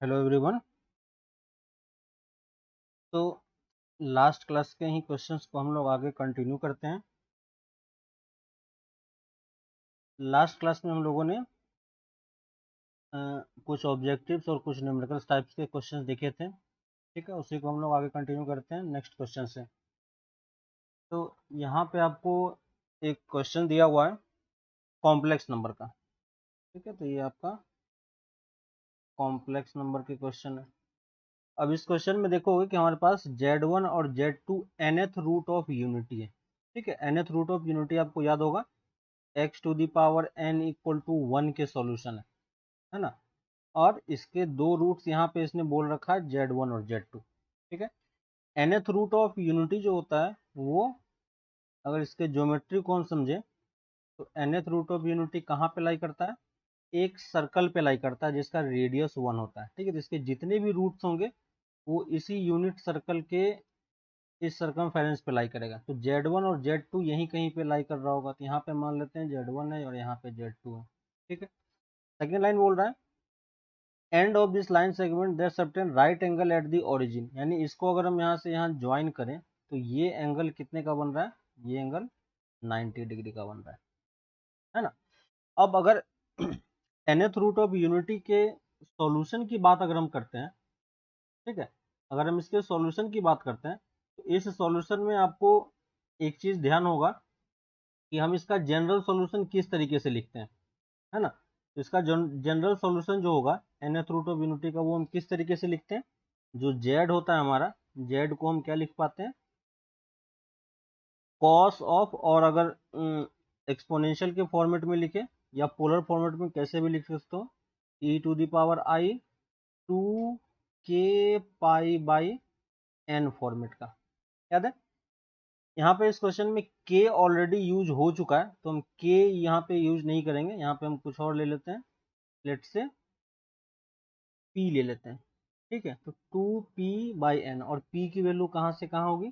Hello everyone. तो last class के ही questions को हम लोग आगे कंटिन्यू करते हैं। लास्ट क्लास में हम लोगों ने कुछ ऑब्जेक्टिव्स और कुछ न्यूमेरिकल टाइप्स के क्वेश्चंस देखे थे। ठीक है, उसी को हम लोग आगे कंटिन्यू करते हैं नेक्स्ट क्वेश्चन से। तो यहाँ पे आपको एक क्वेश्चन दिया हुआ है कॉम्प्लेक्स नंबर का। ठीक है, तो ये आपका कॉम्प्लेक्स नंबर के क्वेश्चन है। अब इस क्वेश्चन में देखोगे कि हमारे पास Z1 और Z2 nth root of unity है। ठीक है, nth रूट ऑफ यूनिटी आपको याद होगा x to the power n equal to 1 के सॉल्यूशन है ना। और इसके दो रूट्स यहाँ पे इसने बोल रखा है Z1 और Z2। ठीक है, nth रूट ऑफ यूनिटी जो होता है वो अगर इसके ज्योमेट्री को हम समझे तो nth रूट ऑफ यूनिटी कहाँ पे लाई करता है, एक सर्कल पे लाई करता है जिसका रेडियस 1 होता है। ठीक है, तो इसके जितने भी रूट्स होंगे वो इसी यूनिट सर्कल के इस सरकमफेरेंस पे लाई करेगा। तो Z1 और Z2 यहीं कहीं पे लाई कर रहा होगा, तो यहाँ पे मान लेते हैं Z1 है और यहाँ पे Z2 है। ठीक है, सेकेंड लाइन बोल रहा है end of this line segment there certain right angle at the origin, यानी इसको अगर हम यहाँ से यहाँ ज्वाइन करें तो ये एंगल कितने का बन रहा है, ये एंगल 90 डिग्री का बन रहा है ना। अब अगर nth रूट ऑफ यूनिटी के सॉल्यूशन की बात अगर हम करते हैं, ठीक है, अगर हम इसके सॉल्यूशन की बात करते हैं तो इस सॉल्यूशन में आपको एक चीज ध्यान होगा कि हम इसका जनरल सॉल्यूशन किस तरीके से लिखते हैं, है ना। तो इसका जनरल सॉल्यूशन जो होगा nth रूट ऑफ यूनिटी का वो हम किस तरीके से लिखते हैं, जो z होता है हमारा, z को हम क्या लिख पाते हैं, कॉस ऑफ, और अगर एक्सपोनेंशियल के फॉर्मेट में लिखे या पोलर फॉर्मेट में कैसे भी लिख सकते हो, e to the power i 2k pi by n format का। याद है, यहाँ पे इस क्वेश्चन में k ऑलरेडी यूज हो चुका है तो हम k यहाँ पे यूज नहीं करेंगे, यहाँ पे हम कुछ और ले लेते हैं, लेट से p ले लेते हैं। ठीक है, तो 2p/n, और p की वैल्यू कहाँ से कहाँ होगी,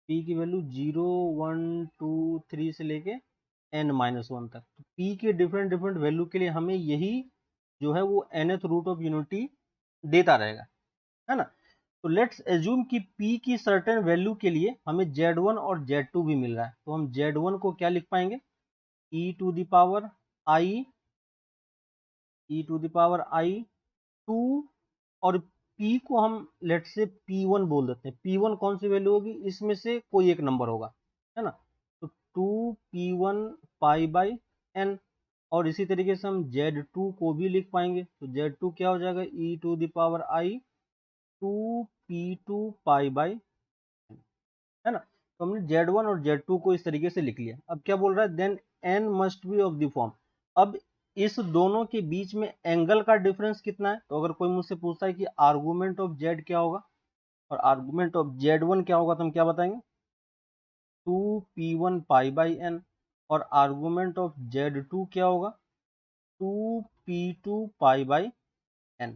p की वैल्यू 0 1 2 3 से लेके n-1 तक। तो p के डिफरेंट डिफरेंट वैल्यू के लिए हमें यही जो है वो nth रूट ऑफ यूनिटी देता रहेगा, है ना। तो लेट्स एज्यूम कि p की सर्टेन वैल्यू के लिए हमें z1 और z2 भी मिल रहा है, तो हम z1 को क्या लिख पाएंगे, e to the power i 2, और p को हम लेट से p1 बोल देते हैं। p1 कौन सी वैल्यू होगी, इसमें से कोई एक नंबर होगा, है ना। तो 2p1 पाई बाई n, और इसी तरीके से हम z2 को भी लिख पाएंगे। तो z2 क्या हो जाएगा, e to the power i 2p2 pi by, है ना। तो हमने Z1 और Z2 को इस तरीके से लिख लिया। अब क्या बोल रहा है, then n must be of the form. अब इस दोनों के बीच में एंगल का डिफरेंस कितना है, तो अगर कोई मुझसे पूछता है कि आर्गुमेंट ऑफ Z क्या होगा और आर्गुमेंट ऑफ Z1 क्या होगा, तो हम क्या बताएंगे, 2p1 पाई बाई n, और आर्गुमेंट ऑफ Z2 क्या होगा, 2p2 पाई बाई n,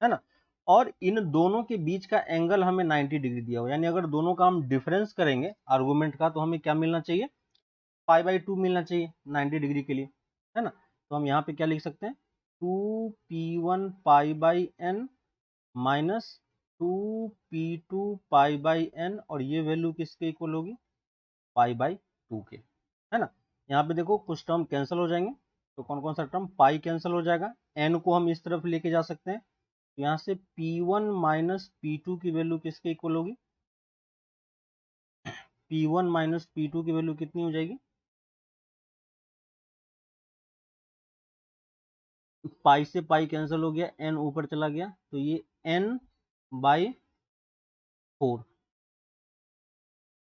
है ना। और इन दोनों के बीच का एंगल हमें 90 डिग्री दिया हो, यानी अगर दोनों का हम डिफरेंस करेंगे आर्गुमेंट का तो हमें क्या मिलना चाहिए, π/2 मिलना चाहिए 90 डिग्री के लिए, है ना। तो हम यहाँ पे क्या लिख सकते हैं, 2p1 π/n minus 2p2 π/n, और ये वैल्यू किसके इक्वल होगी, π/2 के, है ना। यहाँ पे देखो कुछ टर्म कैंसिल हो जाएंगे, तो कौन कौन सा टर्म, पाई कैंसिल हो जाएगा, n को हम इस तरफ लेके जा सकते हैं, यहाँ से P1 माइनस P2 की वैल्यू किसके इक्वल होगी, P1 माइनस P2 की वैल्यू कितनी हो जाएगी, पाई से पाई कैंसिल हो गया, n ऊपर चला गया, तो ये n/4,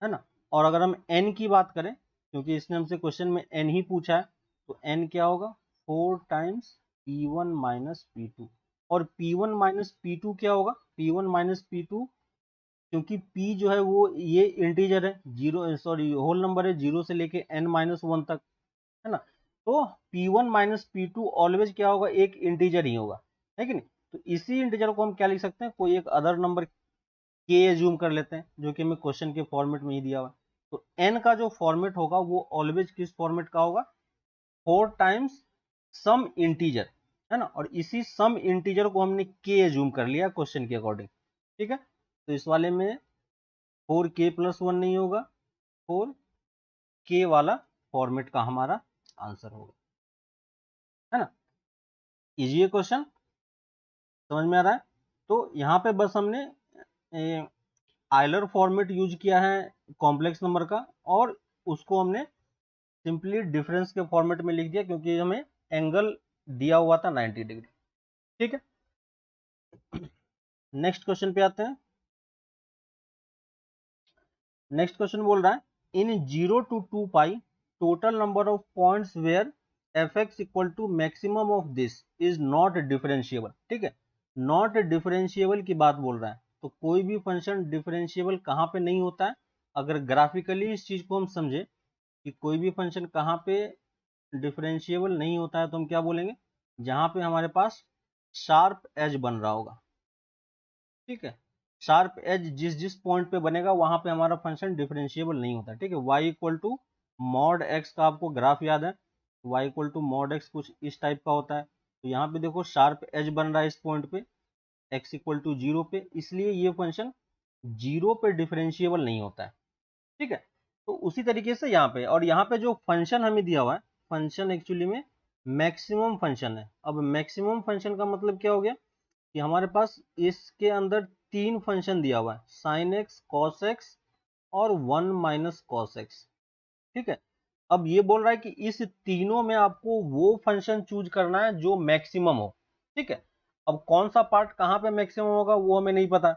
है ना। और अगर हम n की बात करें, क्योंकि इसने हमसे क्वेश्चन में n ही पूछा है, तो n क्या होगा, 4 टाइम्स P1 माइनस P2, और P1 माइनस P2 क्या होगा, P1 माइनस P2, क्योंकि p जो है वो ये इंटीजर है, जीरो सॉरी होल नंबर है, 0 से लेके n-1 तक, है ना। तो p1 माइनस p2 ऑलवेज क्या होगा, एक इंटीजर ही होगा, है कि नहीं। तो इसी इंटीजर को हम क्या लिख सकते हैं, कोई एक अदर नंबर k एज्यूम कर लेते हैं, जो कि हमें क्वेश्चन के फॉर्मेट में ही दिया हुआ है। तो n का जो फॉर्मेट होगा वो ऑलवेज किस फॉर्मेट का होगा, 4 टाइम्स सम इंटीजर, है ना, और इसी सम इंटीजर को हमने के एज्यूम कर लिया क्वेश्चन के अकॉर्डिंग, ठीक है। तो इस वाले में 4k+1 नहीं होगा, 4k वाला फॉर्मेट का हमारा आंसर होगा, है ना। इजी है क्वेश्चन, समझ में आ रहा है। तो यहाँ पे बस हमने आयलर फॉर्मेट यूज किया है कॉम्प्लेक्स नंबर का, और उसको हमने सिंपली डिफरेंस के फॉर्मेट में लिख दिया, क्योंकि हमें एंगल दिया हुआ था 90 डिग्री, ठीक है। नेक्स्ट क्वेश्चन पे आते हैं। नेक्स्ट क्वेश्चन बोल रहा है in 0 to 2 pi total number of points where fx equal to maximum of this is not differentiable, ठीक है। नॉट डिफरेंशिएबल की बात बोल रहा है, तो कोई भी फंक्शन डिफरेंशिएबल कहाँ पे नहीं होता है। अगर ग्राफिकली इस चीज को हम समझे कि कोई भी फंक्शन कहाँ पे डिफरेंशिएबल नहीं होता है, तो हम क्या बोलेंगे, जहां पे हमारे पास शार्प एज बन रहा होगा, ठीक है। शार्प एज जिस जिस पॉइंट पे बनेगा वहां पे हमारा फंक्शन डिफरेंशिएबल नहीं होता, ठीक है। y equal to mod x का आपको ग्राफ याद है, y equal to mod x कुछ इस टाइप का होता है। तो यहाँ पे देखो शार्प एज बन रहा है इस पॉइंट पे x इक्वल टू 0 पे, इसलिए ये फंक्शन 0 पे डिफरेंशिएबल नहीं होता है, ठीक है। तो उसी तरीके से यहाँ पे, और यहाँ पे जो फंक्शन हमें दिया हुआ है, फंक्शन एक्चुअली में मैक्सिमम फंक्शन है। अब मैक्सिमम फंक्शन का मतलब क्या हो गया कि हमारे पास इसके अंदर 3 फंक्शन दिया हुआ है, साइन एक्स, कॉस एक्स और 1 माइनस कॉस एक्स, ठीक है। अब ये बोल रहा है कि इस तीनों में आपको वो फंक्शन चूज करना है जो मैक्सिमम हो, ठीक है। अब कौन सा पार्ट कहां पे मैक्सिमम होगा वो हमें नहीं पता,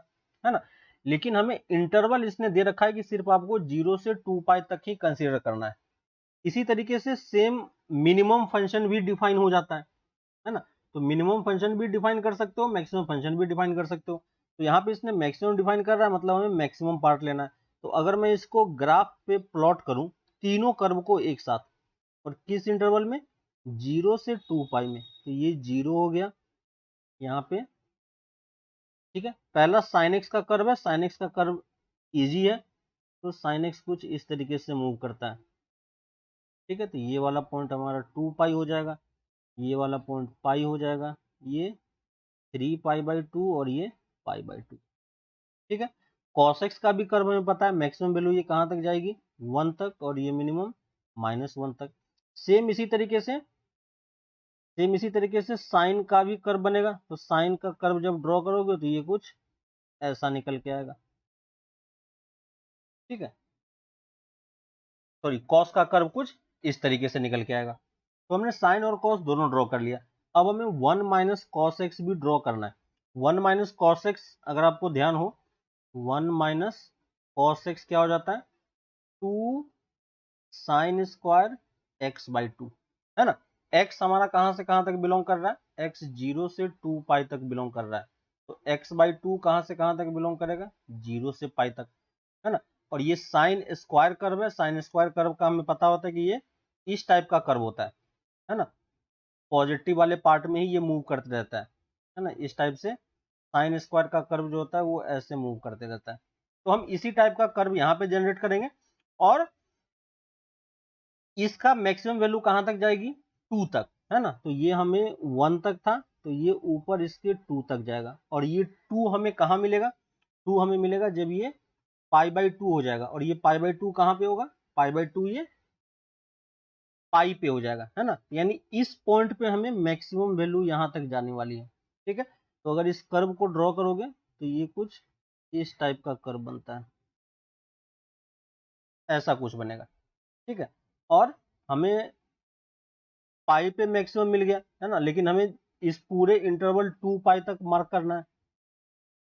है ना। लेकिन हमें इंटरवल इसने दे रखा है कि सिर्फ आपको 0 से 2 पाई तक ही कंसीडर करना है। इसी तरीके से सेम मिनिमम फंक्शन भी डिफाइन हो जाता है ना। तो मिनिमम फंक्शन भी डिफाइन कर सकते हो, मैक्सिमम फंक्शन भी डिफाइन कर सकते हो। तो यहाँ पे इसने मैक्सिमम डिफाइन कर रहा है, मतलब हमें मैक्सिमम पार्ट लेना है। तो अगर मैं इसको ग्राफ पे प्लॉट करूं तीनों कर्व को एक साथ, और किस इंटरवल में, 0 से 2 पाई में, तो ये 0 हो गया यहाँ पे, ठीक है। पहला साइन एक्स का कर्व है, साइन एक्स का कर्व इजी है, तो साइन एक्स कुछ इस तरीके से मूव करता है, ठीक है। तो ये वाला पॉइंट हमारा 2 पाई हो जाएगा, ये वाला पॉइंट पाई हो जाएगा, ये 3 पाई/2 और ये पाई/2, ठीक है। cos x का भी कर्व हमें पता है, मैक्सिमम वैल्यू ये कहां तक जाएगी, 1 तक, और ये मिनिमम -1 तक। सेम इसी तरीके से साइन का भी कर्व बनेगा, तो साइन का कर्व जब ड्रॉ करोगे तो ये कुछ ऐसा निकल के आएगा, ठीक है। सॉरी, कॉस का कर्व कुछ इस तरीके से निकल के आएगा। तो हमने साइन और कॉस दोनों ड्रॉ कर लिया। अब हमें 1 माइनस कॉस एक्स भी ड्रॉ करना है। 1 माइनस कॉस एक्स, अगर आपको ध्यान हो, 1 माइनस कॉस एक्स क्या हो जाता है, 2 साइन स्क्वायर x/2, है ना। x हमारा कहां से कहां तक बिलोंग कर रहा है, x 0 से 2 पाई तक बिलोंग कर रहा है। तो x/2 कहां से कहां तक बिलोंग करेगा, 0 से पाई तक, है ना। और ये साइन स्क्वायर कर्व है, साइन स्क्वायर कर्व का हमें पता होता है कि ये इस टाइप का कर्व होता है ना। पॉजिटिव वाले पार्ट में ही ये मूव करते रहता है ना। इस टाइप से साइन स्क्वायर का कर्व जो होता है वो ऐसे मूव करते रहता है। तो हम इसी टाइप का कर्व यहाँ पे जनरेट करेंगे, और इसका मैक्सिमम वैल्यू कहां तक जाएगी, 2 तक, है ना। तो ये हमें 1 तक था, तो ये ऊपर इसके 2 तक जाएगा, और ये 2 हमें कहां मिलेगा, 2 हमें मिलेगा जब ये पाई/2 हो जाएगा, और ये पाई/2 कहां पे होगा, पाई/2 ये पाई पे हो जाएगा, है ना। यानी इस पॉइंट पे हमें मैक्सिमम वैल्यू यहां तक जाने वाली है, ठीक है। तो अगर इस कर्व को ड्रॉ करोगे तो ये कुछ इस टाइप का कर्व बनता है, ऐसा कुछ बनेगा, ठीक है। और हमें पाई पे मैक्सिमम मिल गया, है ना, लेकिन हमें इस पूरे इंटरवल 2 पाई तक मार्क करना है,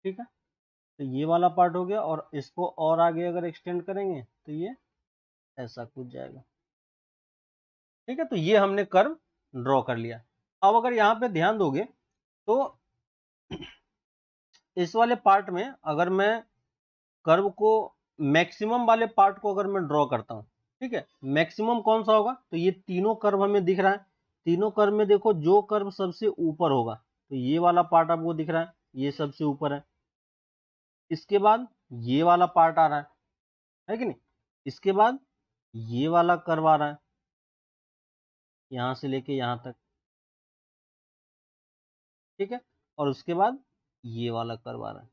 ठीक है। तो ये वाला पार्ट हो गया, और इसको और आगे अगर एक्सटेंड करेंगे तो ये ऐसा कुछ जाएगा, ठीक है। तो ये हमने कर्व ड्रॉ कर लिया। अब अगर यहाँ पे ध्यान दोगे तो इस वाले पार्ट में अगर मैं कर्व को, मैक्सिमम वाले पार्ट को अगर मैं ड्रॉ करता हूं, ठीक है, मैक्सिमम कौन सा होगा, तो ये तीनों कर्व हमें दिख रहा है। तीनों कर्व में देखो जो कर्व सबसे ऊपर होगा, तो ये वाला पार्ट आपको दिख रहा है, ये सबसे ऊपर है। इसके बाद ये वाला पार्ट आ रहा है कि नहीं। इसके बाद ये वाला कर्व आ रहा है, यहां से लेके यहां तक, ठीक है, और उसके बाद ये वाला कर्व आ रहा है।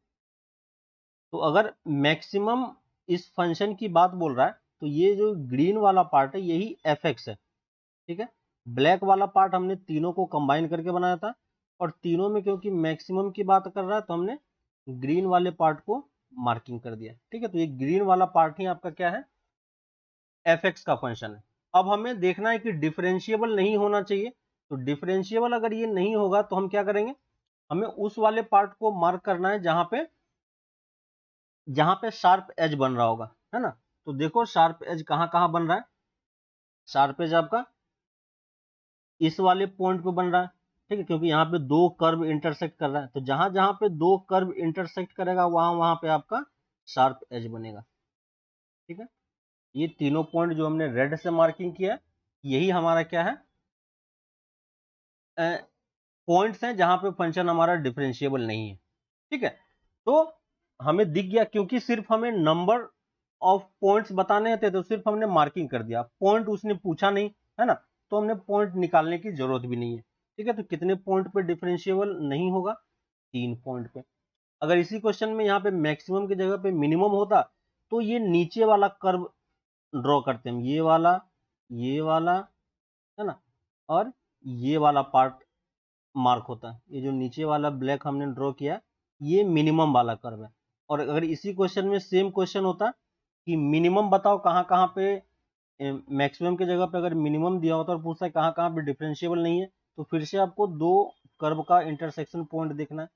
तो अगर मैक्सिमम इस फंक्शन की बात बोल रहा है तो ये जो ग्रीन वाला पार्ट है यही एफ एक्स है। ठीक है, ब्लैक वाला पार्ट हमने तीनों को कंबाइन करके बनाया था, और तीनों में क्योंकि मैक्सिमम की बात कर रहा है तो हमने ग्रीन वाले पार्ट को मार्किंग कर दिया। ठीक है, तो ये ग्रीन वाला पार्ट ही आपका क्या है, एफ एक्स का फंक्शन है। अब हमें देखना है कि डिफरेंशिएबल नहीं होना चाहिए, तो डिफरेंशिएबल अगर ये नहीं होगा तो हम क्या करेंगे, हमें उस वाले पार्ट को मार्क करना है जहां पे शार्प एज बन रहा होगा, है ना। तो देखो शार्प एज कहां कहां बन रहा है, शार्प एज आपका इस वाले पॉइंट पे बन रहा है। ठीक है, क्योंकि यहाँ पे दो कर्व इंटरसेक्ट कर रहा है, तो जहां जहां पे दो कर्व इंटरसेक्ट करेगा वहां वहां पे आपका शार्प एज बनेगा। ठीक है, ये तीनों पॉइंट जो हमने रेड से मार्किंग किया है यही हमारा क्या है, पॉइंट्स हैं जहां पे फंक्शन हमारा डिफरेंशिएबल नहीं है। ठीक है, तो हमें दिख गया, क्योंकि सिर्फ हमें नंबर ऑफ पॉइंट्स बताने थे तो सिर्फ हमने मार्किंग कर दिया, पॉइंट उसने पूछा नहीं, है ना, तो हमने पॉइंट निकालने की जरूरत भी नहीं है। ठीक है, तो कितने पॉइंट पे डिफरेंशिएबल नहीं होगा, 3 पॉइंट पे। अगर इसी क्वेश्चन में यहाँ पे मैक्सिमम की जगह पे मिनिमम होता तो ये नीचे वाला कर्व ड्रॉ करते हैं, ये वाला है ना, और ये वाला पार्ट मार्क होता है। ये जो नीचे वाला ब्लैक हमने ड्रॉ किया ये मिनिमम वाला कर्व है। और अगर इसी क्वेश्चन में सेम क्वेश्चन होता कि मिनिमम बताओ कहाँ कहाँ पे, मैक्सिमम की जगह पे अगर मिनिमम दिया होता और पूछता है कहाँ कहाँ पे डिफरेंशिएबल नहीं है, तो फिर से आपको दो कर्व का इंटरसेक्शन पॉइंट देखना है।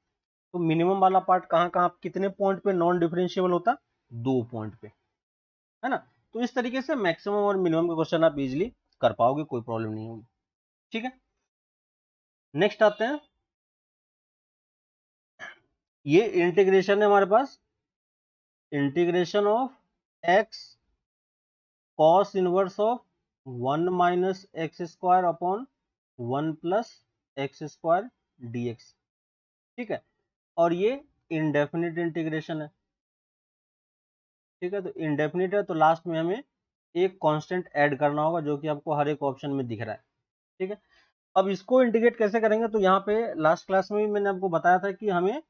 तो मिनिमम वाला पार्ट कहाँ कहाँ कितने पॉइंट पे नॉन डिफरेंशिएबल होता, 2 पॉइंट पे, है ना। तो इस तरीके से मैक्सिमम और मिनिमम का क्वेश्चन आप इजिली कर पाओगे, कोई प्रॉब्लम नहीं होगी। ठीक है, नेक्स्ट आते हैं, ये इंटीग्रेशन है हमारे पास, integration of x cos inverse of 1 minus x square upon 1 plus x square dx। ठीक है, और ये इनडेफिनिट इंटीग्रेशन है। ठीक है, तो इनडेफिनिट है तो लास्ट में हमें एक कांस्टेंट ऐड करना होगा जो कि आपको हर एक ऑप्शन में दिख रहा है। ठीक है, अब इसको इंटीग्रेट कैसे करेंगे, तो यहाँ पे लास्ट क्लास में भी मैंने आपको बताया था कि हमें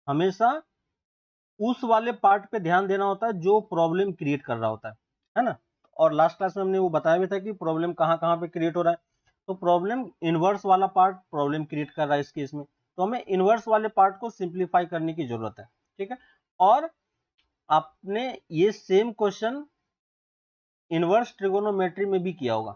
हमेशा उस वाले पार्ट पे ध्यान देना होता है जो प्रॉब्लम क्रिएट कर रहा होता है ना। और लास्ट क्लास में हमने वो बताया भी था कि प्रॉब्लम कहाँ कहाँ पे क्रिएट हो रहा है, तो प्रॉब्लम इनवर्स वाला पार्ट प्रॉब्लम क्रिएट कर रहा है इस केस में, तो हमें इनवर्स वाले पार्ट को सिंप्लीफाई करने की जरूरत है। ठीक है, और आपने ये सेम क्वेश्चन इनवर्स ट्रिगोनोमेट्री में भी किया होगा।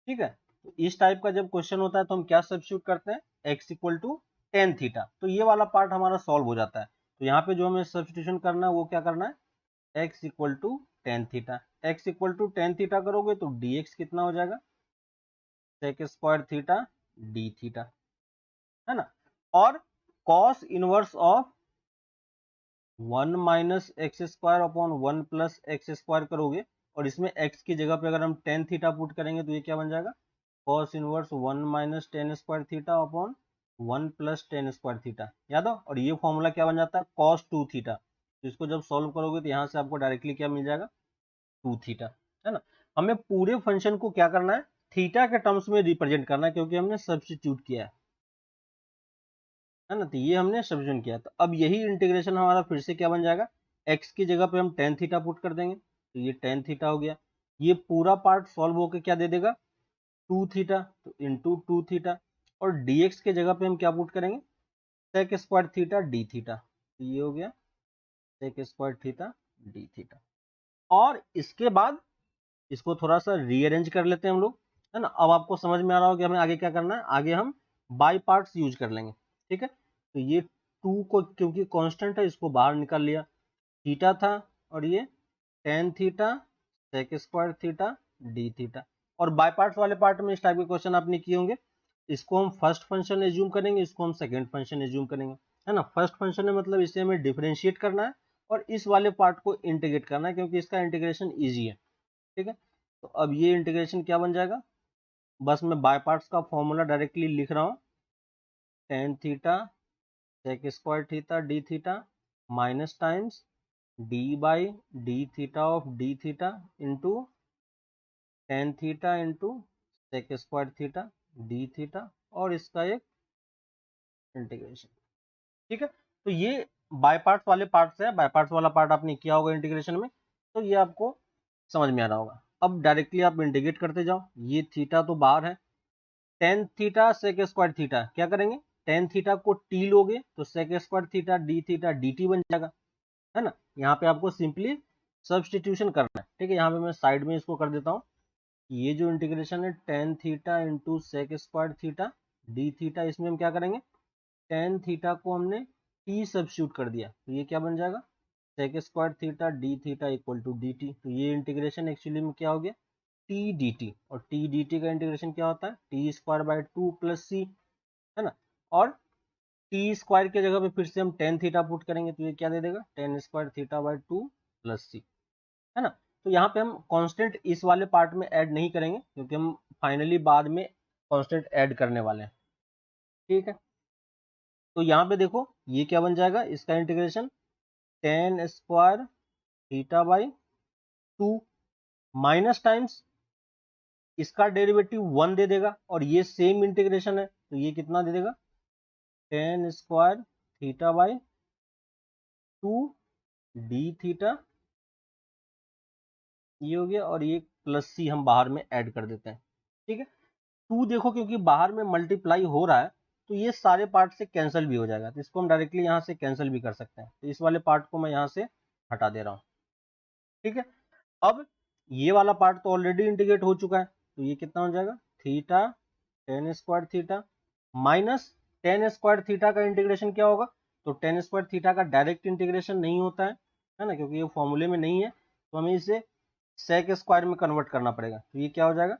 ठीक है, तो इस टाइप का जब क्वेश्चन होता है तो हम क्या सब्स्टिट्यूट करते हैं, x equal to tan theta, तो ये वाला पार्ट हमारा सॉल्व हो जाता है। तो यहाँ पे जो हमें सब्स्टिट्यूशन करना है वो क्या करना है, x equal to tan theta, x equal to tan theta करोगे तो dx कितना हो जाएगा, sec square theta d theta, है ना। और cos inverse of 1 minus x square upon 1 plus x square करोगे, और इसमें x की जगह पे अगर हम टेन थीटा पुट करेंगे तो ये क्या बन जाएगा, cos inverse 1 minus ten square theta upon 1 plus ten square theta, याद हो। और ये फॉर्मूला क्या बन जाता है, cos 2 थीटा, तो इसको जब सॉल्व करोगे तो यहाँ से आपको डायरेक्टली क्या मिल जाएगा, 2 थीटा, है ना। हमें पूरे फंक्शन को क्या करना है, थीटा के टर्म्स में रिप्रेजेंट करना है, क्योंकि हमने सब्स्टिट्यूट किया है ना, तो ये हमने सब्स्टिट्यूट किया। तो अब यही इंटीग्रेशन हमारा फिर से क्या बन जाएगा, x की जगह पे हम टेन थीटा पुट कर देंगे तो ये टेन थीटा हो गया। ये पूरा पार्ट सॉल्व होकर क्या दे देगा, 2 थीटा, तो इंटू 2 थीटा, और dx के जगह पे हम क्या पुट करेंगे, sec square theta d theta, तो ये हो गया sec square theta d theta. और इसके बाद इसको थोड़ा सा रीअरेंज कर लेते हैं हम लोग, है ना। अब आपको समझ में आ रहा हो कि हमें आगे क्या करना है, आगे हम बाई पार्ट्स यूज कर लेंगे। ठीक है, तो ये 2 को क्योंकि कांस्टेंट है इसको बाहर निकाल लिया, थीटा था, और ये tan theta sec square theta d theta. और बाय पार्ट्स वाले पार्ट में इस टाइप के क्वेश्चन आपने किए होंगे, इसको हम फर्स्ट फंक्शन एज्यूम करेंगे, इसको हम सेकंड फंक्शन एज्यूम करेंगे, है ना। फर्स्ट फंक्शन में मतलब इसे हमें डिफरेंशिएट करना है और इस वाले पार्ट को इंटीग्रेट करना है, क्योंकि इसका इंटीग्रेशन ईजी है। ठीक है, तो अब ये इंटीग्रेशन क्या बन जाएगा, बस मैं बाय पार्ट्स का फॉर्मूला डायरेक्टली लिख रहा हूँ, tan theta sec square theta d theta minus times d by d theta of d theta into tan theta into sec square theta d theta, और इसका एक इंटीग्रेशन। ठीक है, तो ये बाय पार्ट्स वाले पार्ट्स है, बाय पार्ट्स वाला पार्ट आपने किया होगा इंटीग्रेशन में, तो ये आपको समझ में आ रहा होगा। अब डायरेक्टली आप इंटीग्रेट करते जाओ, ये थीटा तो बाहर है, tan theta sec square theta, क्या करेंगे, टेन थीटा को टी लोगे तो sec square theta d theta d t बन जाएगा, है ना। यहाँ पे आपको सिंपली सब्सटीट्यूशन करना है। ठीक है, यहाँ पे मैं साइड में इसको कर देता हूँ, ये जो इंटीग्रेशन है tan theta into sec square theta d theta, इसमें हम क्या करेंगे, टेन थीटा को हमने टी सब्स्टिट्यूट कर दिया, तो ये क्या बन जाएगा, sec square theta d theta equal to d t. तो ये इंटीग्रेशन एक्चुअली में क्या हो गया, टी डी टी, और टी डी टी का इंटीग्रेशन क्या होता है, t square by two plus c, है ना। और टी स्क्वायर की जगह पे फिर से हम टेन थीटा पुट करेंगे, तो ये क्या दे देगा, tan square theta by two plus c, है ना। तो यहाँ पे हम कांस्टेंट इस वाले पार्ट में ऐड नहीं करेंगे, क्योंकि हम फाइनली बाद में कांस्टेंट ऐड करने वाले हैं। ठीक है, तो यहाँ पे देखो ये क्या बन जाएगा, इसका integration ten square theta by two minus times इसका डेरिवेटिव वन दे देगा, और ये सेम इंटीग्रेशन है तो ये कितना दे देगा, tan square theta by two D theta, ये हो गया, और ये प्लस सी हम बाहर में ऐड कर देते हैं। ठीक है, टू देखो क्योंकि बाहर में मल्टीप्लाई हो रहा है तो ये सारे पार्ट से कैंसिल भी हो जाएगा, तो इसको हम डायरेक्टली यहाँ से कैंसिल भी कर सकते हैं, तो इस वाले पार्ट को मैं यहाँ से हटा दे रहा हूँ। ठीक है, अब ये वाला पार्ट तो ऑलरेडी इंटीग्रेट हो चुका है, तो ये कितना हो जाएगा, theta tan square theta minus ten square theta का इंटीग्रेशन क्या होगा, तो टेन स्क्वायर थीटा का डायरेक्ट इंटीग्रेशन नहीं होता है ना, क्योंकि ये फॉर्मूले में नहीं है, तो हमें इसे सेक स्क्वायर में कन्वर्ट करना पड़ेगा, तो ये क्या हो जाएगा,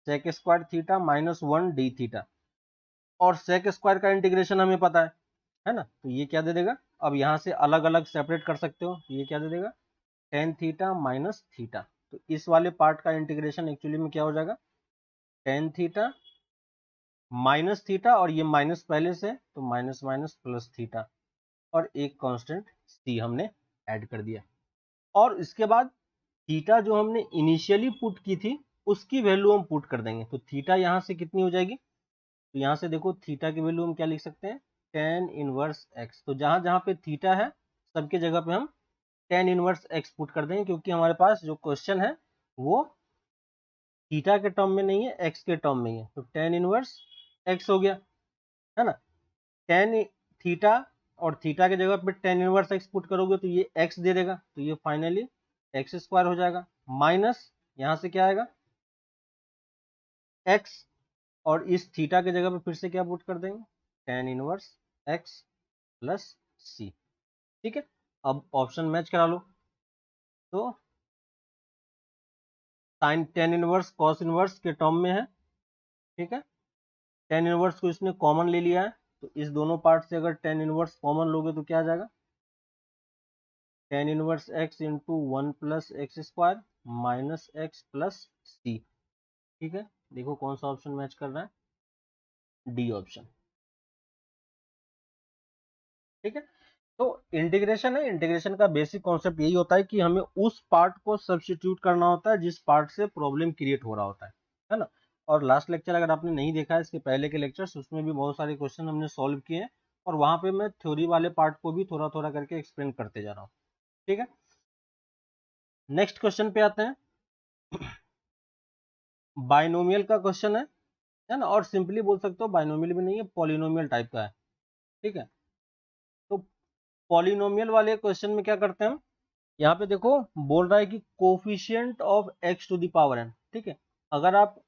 sec square theta minus one d theta, और सेक स्क्वायर का इंटीग्रेशन हमें पता है ना, तो ये क्या दे देगा, अब यहाँ से अलग अलग सेपरेट कर सकते हो, तो ये क्या दे देगा, टेन थीटा माइनस थीटा, तो इस वाले पार्ट का इंटीग्रेशन एक्चुअली में क्या हो जाएगा, टेन थीटा माइनस थीटा, और ये माइनस पहले से तो माइनस माइनस प्लस थीटा, और एक कांस्टेंट सी हमने ऐड कर दिया, और इसके बाद थीटा जो हमने इनिशियली पुट की थी उसकी वैल्यू हम पुट कर देंगे, तो थीटा यहाँ से कितनी हो जाएगी, तो यहाँ से देखो थीटा की वैल्यू हम क्या लिख सकते हैं, टेन इनवर्स एक्स, तो जहां जहां पे थीटा है सबके जगह पे हम टेन इनवर्स एक्स पुट कर देंगे, क्योंकि हमारे पास जो क्वेश्चन है वो थीटा के टर्म में नहीं है, एक्स के टर्म में ही है, तो टेन इनवर्स एक्स हो गया, है ना। टेन थीटा और थीटा के जगह पे टेन इनवर्स एक्स पुट करोगे तो ये एक्स दे देगा, तो ये फाइनली एक्स स्क्वायर हो जाएगा, माइनस यहाँ से क्या आएगा, एक्स, और इस थीटा के जगह पे फिर से क्या पुट कर देंगे, tan inverse x plus c. ठीक है, अब ऑप्शन मैच करा लो, तो sine tan inverse cos inverse के टर्म में है। ठीक है, टेन इनवर्स को इसने कॉमन ले लिया है, तो इस दोनों पार्ट से अगर टेन इनवर्स कॉमन लोगे तो क्या आ जाएगा, tan inverse x into one plus x square minus x plus c. ठीक है, देखो कौन सा ऑप्शन मैच कर रहा है, डी ऑप्शन। ठीक है, तो इंटीग्रेशन है, इंटीग्रेशन का बेसिक कॉन्सेप्ट यही होता है कि हमें उस पार्ट को सब्स्टिट्यूट करना होता है जिस पार्ट से प्रॉब्लम क्रिएट हो रहा होता है ना। और लास्ट लेक्चर अगर आपने नहीं देखा है इसके पहले के लेक्चर्स, उसमें भी बहुत सारे क्वेश्चन हमने सॉल्व किए हैं, और वहां पे मैं थ्योरी वाले पार्ट को भी थोड़ा थोड़ा करके एक्सप्लेन करते जा रहा हूँ। ठीक है, नेक्स्ट क्वेश्चन पे आते हैं। बाइनोमियल का क्वेश्चन है ना, और सिंपली बोल सकते हो बाइनोमियल भी नहीं है, पॉलिनोमियल टाइप का है। ठीक है, तो पॉलिनोमियल वाले क्वेश्चन में क्या करते हैं हम, यहाँ पे देखो बोल रहा है कि coefficient of x to the power n. ठीक है, अगर आप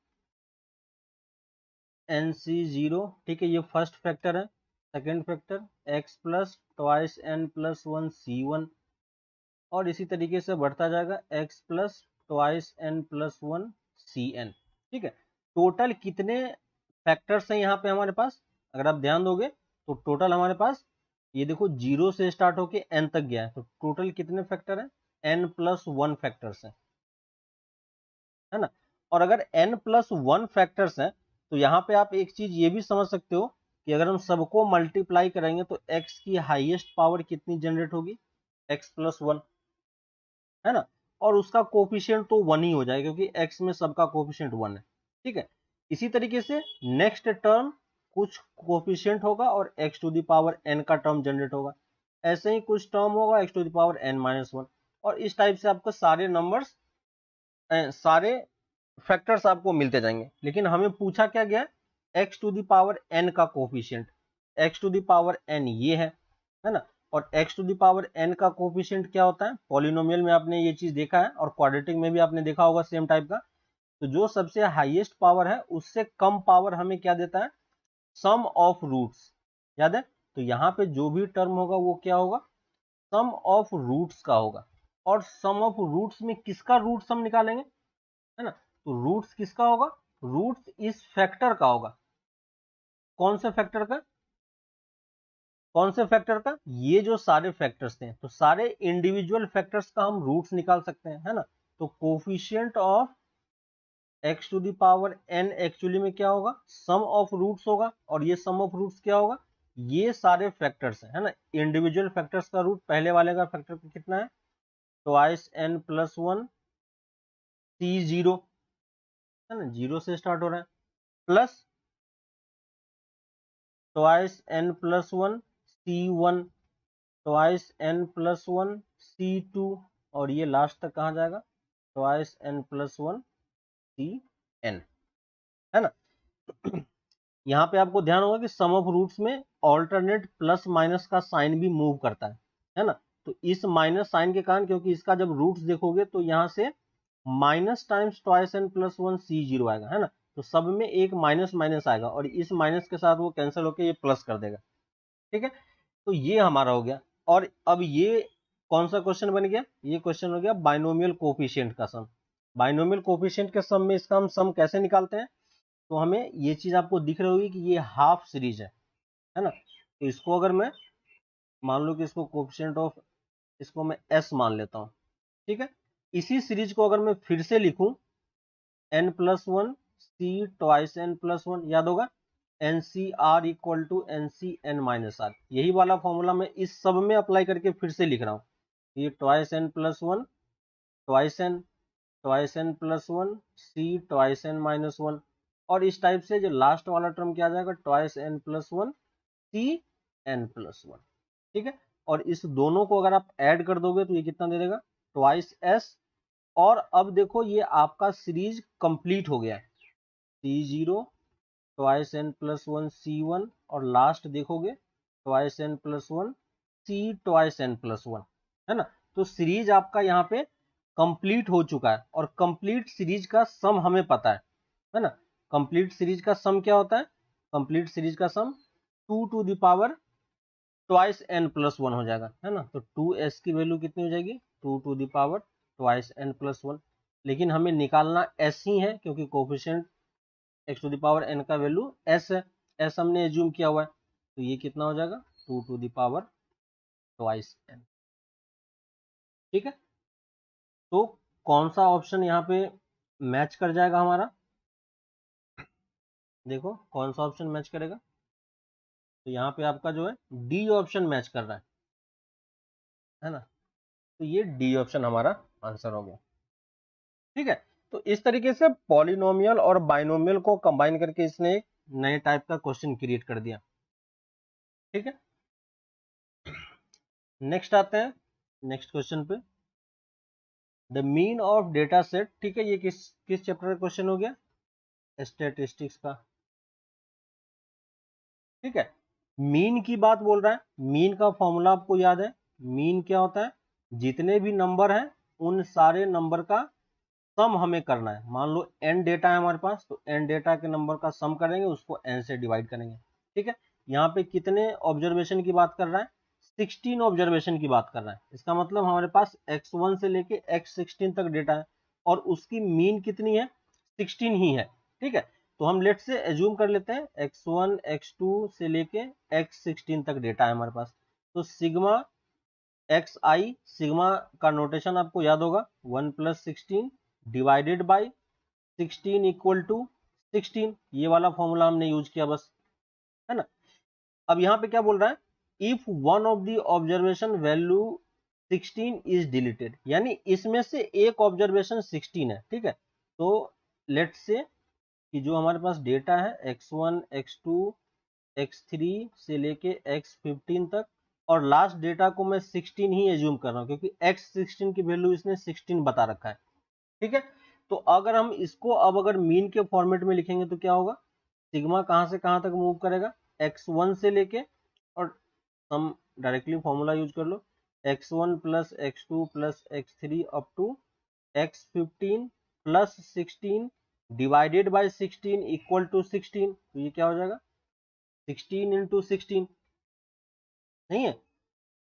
एन सी जीरो, ठीक है, ये फर्स्ट फैक्टर है, second factor x plus twice n plus one c one, और इसी तरीके से बढ़ता जाएगा x plus twice n plus one c n. ठीक है, टोटल कितने फैक्टर्स हैं यहाँ पे हमारे पास, अगर आप ध्यान दोगे तो टोटल हमारे पास ये देखो जीरो से स्टार्ट होके एन तक गया है, तो टोटल कितने फैक्टर हैं, एन प्लस वन फैक्टर्स हैं, है ना। और अगर n प्लस वन फैक्टर्स हैं तो यहाँ पे आप एक चीज ये भी समझ सकते हो कि अगर हम सबको मल्टीप्लाई करेंगे तो x की हाईएस्ट पावर कितनी जनरेट होगी, x प्लस वन, है ना, और उसका कोफिशिएंट तो वन ही हो जाएगा क्योंकि x में सबका कोफिशिएंट वन है। ठीक है, इसी तरीके से नेक्स्ट टर्म कुछ कोफिशिएंट होगा और x to the power n का टर्म जनरेट होगा, ऐसे ही कुछ टर्म होगा x to the power n-1, और इस टाइप से आपको सारे नंबर्स सारे फैक्टर्स आपको मिलते जाएंगे। लेकिन हमें पूछा क्या गया, x to the power n का coefficient, x to the power n ये है ना, और x to the power n का कोफिशिएंट क्या होता है, पॉलिनोमियल में आपने ये चीज देखा है और क्वाड्रेटिक में भी आपने देखा होगा सेम टाइप का। तो जो सबसे हाईएस्ट पावर है उससे कम पावर हमें क्या देता है, सम ऑफ रूट्स, याद है। तो यहाँ पे जो भी टर्म होगा वो क्या होगा, सम ऑफ रूट्स का होगा, और सम ऑफ रूट्स में किसका रूट्स हम निकालेंगे, है ना। तो रूट्स किसका होगा, रूट्स इस फैक्टर का होगा, कौन से फैक्टर का, कौन से फैक्टर का, ये जो सारे फैक्टर्स थे, तो सारे इंडिविजुअल फैक्टर्स का हम रूट्स निकाल सकते हैं, है ना। तो coefficient of x to the power n actually में क्या होगा, सम ऑफ रूट्स होगा, और ये सम ऑफ रूट्स क्या होगा, ये सारे फैक्टर्स है ना। इंडिविजुअल फैक्टर्स का रूट पहले वाले का फैक्टर कितना है, ट्वाइस n प्लस 1 c0, है ना, 0 से स्टार्ट हो रहा है, plus twice n plus 1 c1, twice n plus 1 c2, और ये लास्ट तक कहाँ जाएगा, ट्वाइस n प्लस 1 cn, है ना। यहाँ पे आपको ध्यान होगा कि सम ऑफ रूट्स में ऑल्टरनेट प्लस माइनस का साइन भी मूव करता है ना। तो इस माइनस साइन के कारण, क्योंकि इसका जब रूट्स देखोगे तो यहाँ से minus times twice n plus 1 c0 आएगा, है ना। तो सब में एक माइनस माइनस आएगा और इस माइनस के साथ वो कैंसिल होकर ये प्लस कर देगा, ठीक है। तो ये हमारा हो गया। और अब ये कौन सा क्वेश्चन बन गया, ये क्वेश्चन हो गया बाइनोमियल कोफिशिएंट का सम। बाइनोमियल कोफिशिएंट के सम में इसका हम सम कैसे निकालते हैं, तो हमें ये चीज आपको दिख रही होगी कि ये हाफ सीरीज है ना। तो इसको अगर मैं मान लो कि इसको कोफिशिएंट ऑफ, इसको मैं s मान लेता हूं, ठीक है। इसी सीरीज को अगर मैं फिर से लिखूं, n plus 1 c twice n plus 1, याद होगा n c r equal to n c n minus r, यही वाला फॉर्मूला मैं इस सब में अप्लाई करके फिर से लिख रहा हूं। ये twice n plus 1 twice n plus 1 c twice n minus 1, और इस टाइप से जो लास्ट वाला टर्म क्या आ जाएगा, twice n plus 1 c n plus 1, ठीक है। और इस दोनों को अगर आप ऐड कर दोगे तो ये कितना दे देगा, ट्वाइस s, और अब देखो ये आपका सीरीज कंप्लीट हो गया है, c0 twice n plus 1 c1, और लास्ट देखोगे twice n plus 1 c twice n plus 1, है ना। तो सीरीज आपका यहाँ पे कंप्लीट हो चुका है, और कंप्लीट सीरीज का सम हमें पता है ना। कंप्लीट सीरीज का सम क्या होता है, कंप्लीट सीरीज का sum 2 to the power twice n plus 1 हो जाएगा, है ना। तो 2s की वैल्यू कितनी हो जाएगी, 2 to the power twice n plus 1, लेकिन हमें निकालना s ही है क्योंकि coefficient x to the power n का वैल्यू s है, s हमने एज्यूम किया हुआ है। तो ये कितना हो जाएगा, 2 to the power twice n, ठीक है। तो कौन सा ऑप्शन यहाँ पे मैच कर जाएगा हमारा, देखो कौन सा ऑप्शन मैच करेगा। तो यहाँ पे आपका जो है डी ऑप्शन मैच कर रहा है ना। तो ये डी ऑप्शन हमारा आंसर हो गया, ठीक है। तो इस तरीके से पॉलिनोमियल और बाइनोमियल को कंबाइन करके इसने एक नए टाइप का क्वेश्चन क्रिएट कर दिया, ठीक है। नेक्स्ट आते हैं नेक्स्ट क्वेश्चन पे, the mean of data set, ठीक है। ये किस चैप्टर का क्वेश्चन हो गया, स्टैटिस्टिक्स का, ठीक है। मीन की बात बोल रहा है, मीन का फॉर्मूला आपको याद है, मीन क्या होता है, जितने भी नंबर हैं उन सारे नंबर का सम हमें करना है। मान लो n डेटा है हमारे पास, तो n डेटा के नंबर का सम करेंगे, उसको n से डिवाइड करेंगे, ठीक है। यहाँ पे कितने ऑब्जर्वेशन की बात कर रहा है, 16 ऑब्जर्वेशन की बात कर रहा है। इसका मतलब हमारे पास x1 से लेके x16 तक डेटा है, और उसकी मीन कितनी है, 16 ही है, ठीक है। तो हम लेट से एज्यूम कर लेते हैं x1 x2 से लेके x16 तक डेटा है हमारे पास। तो सिग्मा एक्स आई, सिग्मा का नोटेशन आपको याद होगा 1 plus 16 divided by 16 equal to 16, ये वाला फॉर्मूला हमने यूज किया बस, है ना। अब यहाँ पे क्या बोल रहा है, if one of the observation value 16 is deleted, यानी इसमें से एक ऑब्जर्वेशन 16 है, ठीक है। तो लेट्स से कि जो हमारे पास डेटा है x1 x2 x3 से लेके x15 तक, और लास्ट डेटा को मैं 16 ही एज्यूम कर रहा हूँ क्योंकि x16 की वैल्यू इसने 16 बता रखा है। ठीक है, तो अगर हम इसको अब अगर मीन के फॉर्मेट में लिखेंगे तो क्या होगा, सिग्मा कहां से कहां तक मूव करेगा, x1 से लेके, और हम डायरेक्टली फॉर्मूला यूज कर लो, x1 plus x2 plus x3 up to x15 plus 16 divided by 16 equal to 16। तो ये क्या हो जाएगा, 16 इंटू 16, नहीं है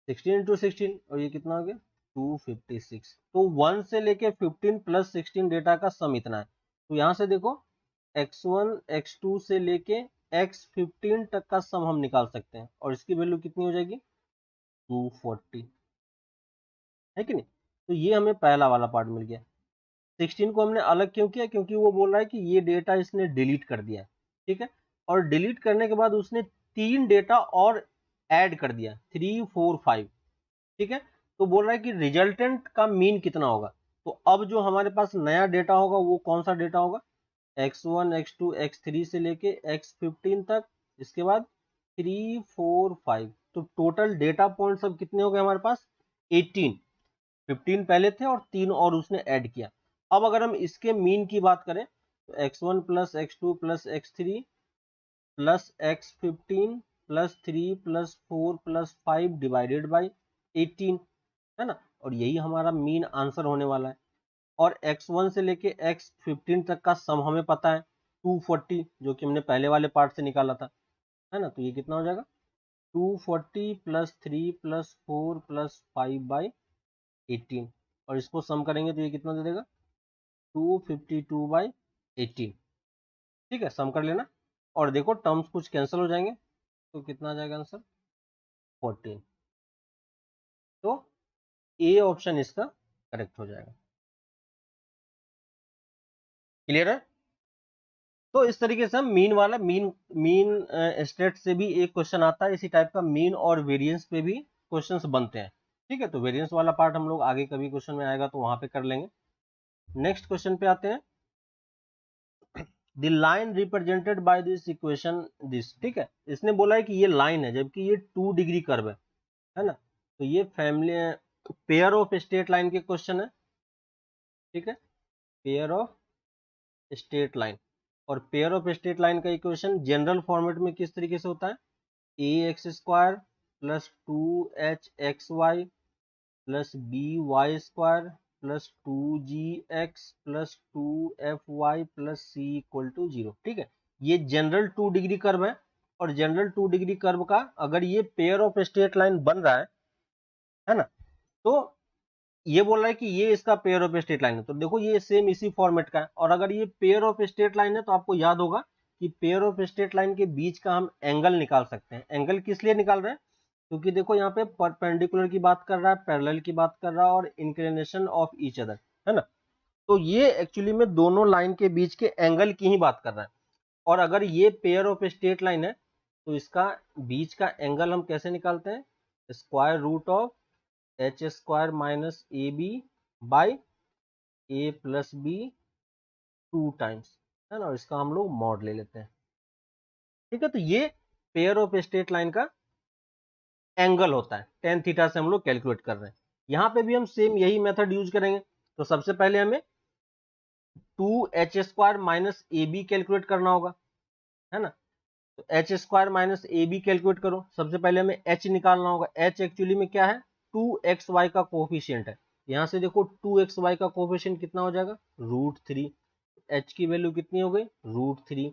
16 इंटू 16, और ये कितना हो गया 256। तो 1 से लेके 15 प्लस 16 डेटा का सम इतना है। तो यहां से देखो x1 x2 से लेके x15 तक का सम हम निकाल सकते हैं, और इसकी वैल्यू कितनी हो जाएगी 240, है कि नहीं। तो ये हमें पहला वाला पार्ट मिल गया। 16 को हमने अलग क्यों किया, क्योंकि वो बोल रहा है कि ये डेटा इसने डिलीट कर दिया है। ठीक है, और डिलीट करने के बाद उसने 3 डेटा और ऐड कर दिया, 3 4 5। ठीक है, तो बोल रहा है कि रिजल्टेंट का मीन कितना होगा। तो अब जो हमारे पास नया डेटा होगा वो कौन सा डेटा होगा, x1 x2 x3 से लेके x15 तक, इसके बाद 3 4 5। तो टोटल डेटा पॉइंट अब कितने हो गए हमारे पास 18, 15 पहले थे और 3 और उसने ऐड किया। अब अगर हम इसके मीन की बात करें तो x1 plus x2 plus x3 plus x15 plus 3 plus 4 plus 5 divided by 18, है ना, और यही हमारा मीन आंसर होने वाला है। और x1 से लेके x15 तक का सम हमें पता है 240, जो कि हमने पहले वाले पार्ट से निकाला था, है ना। तो ये कितना हो जाएगा 240 प्लस 3 प्लस 4 प्लस 5 बाई 18, और इसको सम करेंगे तो ये कितना दे देगा 252 बाई 18। ठीक है, सम कर लेना, और देखो टर्म्स कुछ कैंसिल हो जाएंगे, तो कितना आ जाएगा आंसर 14। तो ए ऑप्शन इसका करेक्ट हो जाएगा। क्लियर है। तो इस तरीके से हम मीन वाला मीन स्टेट से भी एक क्वेश्चन आता है, इसी टाइप का मीन और वेरिएंस पे भी क्वेश्चंस बनते हैं। ठीक है, तो वेरिएंस वाला पार्ट हम लोग आगे कभी क्वेश्चन में आएगा तो वहां पे कर लेंगे। नेक्स्ट क्वेश्चन पे आते हैं, the line represented by this equation this. ठीक है, इसने बोला है कि ये लाइन है जबकि ये 2 डिग्री कर्व है ना। तो ये family pair of straight line के क्वेश्चन है। ठीक है, पेयर ऑफ स्ट्रेट लाइन, और पेयर ऑफ स्ट्रेट लाइन का इक्वेशन जनरल फॉर्मेट में किस तरीके से होता है, a x square plus 2h(xy) plus by² plus 2gx plus 2fy plus c equal to 0। ठीक है, ये जनरल 2 डिग्री कर्व है, और जनरल 2 डिग्री कर्व का अगर ये पेयर ऑफ स्ट्रेट लाइन बन रहा है ना, तो ये बोल रहा है कि ये इसका पेयर ऑफ स्ट्रेट लाइन है। तो देखो ये सेम इसी फॉर्मेट का है, और अगर ये पेयर ऑफ स्ट्रेट लाइन है तो आपको याद होगा कि पेयर ऑफ स्ट्रेट लाइन के बीच का हम एंगल निकाल सकते हैं। एंगल किस लिए निकाल रहे हैं, क्योंकि देखो यहाँ पे परपेंडिकुलर की बात कर रहा है, पैरेलल की बात कर रहा है, और इंक्लिनेशन ऑफ ईच अदर, है ना। तो ये एक्चुअली में दोनों लाइन के बीच के एंगल की ही बात कर रहा है। और अगर ये पेयर ऑफ स्ट्रेट लाइन है तो इसका बीच का एंगल हम कैसे निकालते हैं, square root of h² minus a b by a plus b 2 times, है ना, और इसका हम लोग मॉड ले लेते हैं। ठीक है, तो ये पेयर ऑफ स्ट्रेट लाइन का एंगल होता है, tan थीटा से हम लोग कैलकुलेट कर रहे हैं। यहां पे भी हम सेम यही मेथड यूज करेंगे। तो सबसे पहले हमें 2h² minus a B calculate करना होगा, है ना। तो h² minus a B calculate करो, सबसे पहले हमें h निकालना होगा। h एक्चुअली में क्या है 2xy का कोफिशिएंट है। यहां से देखो 2xy का कोफिशिएंट कितना हो जाएगा √3, h की वैल्यू कितनी हो गई √3।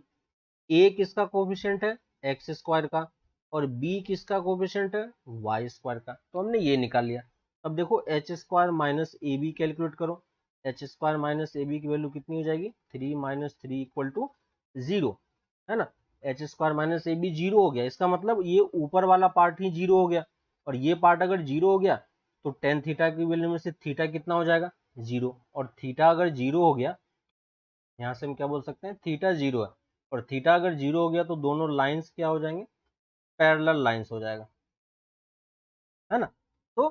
a किसका कोफिशिएंट है x² का, और b किसका कोफिशिएंट है y² का। तो हमने ये निकाल लिया। अब देखो h² minus a B calculate करो, h² माइनस ए बी की वैल्यू कितनी हो जाएगी 3 माइनस 3 इक्वल टू 0, है ना। h² माइनस ए बी 0 हो गया, इसका मतलब ये ऊपर वाला पार्ट ही 0 हो गया, और ये पार्ट अगर 0 हो गया तो tan थीटा की वैल्यू में से थीटा कितना हो जाएगा 0, और थीटा अगर 0 हो गया, यहाँ से हम क्या बोल सकते हैं थीटा 0 है, और थीटा अगर 0 हो गया तो दोनों लाइंस क्या हो जाएंगे पैरेलल लाइंस हो जाएगा, है ना। तो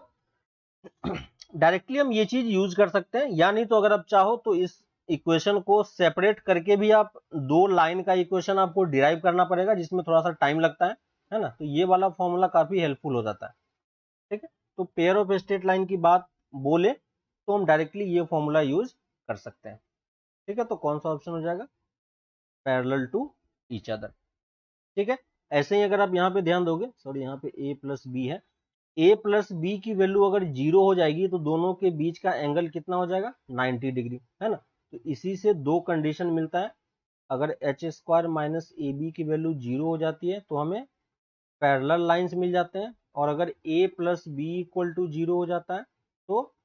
डायरेक्टली हम ये चीज यूज कर सकते हैं, या नहीं तो अगर आप चाहो तो इस इक्वेशन को सेपरेट करके भी आप 2 लाइन का इक्वेशन आपको डिराइव करना पड़ेगा, जिसमें थोड़ा सा टाइम लगता है ना। तो ये वाला फॉर्मूला काफी हेल्पफुल हो जाता है, ठीक है। तो पेयर ऑफ स्ट्रेट लाइन की बात बोले तो हम डायरेक्टली ये फॉर्मूला यूज कर सकते हैं, ठीक है। तो कौन सा ऑप्शन हो जाएगा, पैरेलल टू ईच अदर, ठीक है। ऐसे ही अगर आप यहाँ पे ध्यान दोगे, सॉरी यहाँ पे a प्लस बी है, a प्लस बी की वैल्यू अगर 0 हो जाएगी तो दोनों के बीच का एंगल कितना हो जाएगा, 90 डिग्री, है ना। तो इसी से 2 कंडीशन मिलता है, अगर h square minus a b की वैल्यू 0 हो जाती है तो हमें पैरेलल लाइंस मिल जाते हैं, और अगर a plus b equal to 0 हो जाता है तो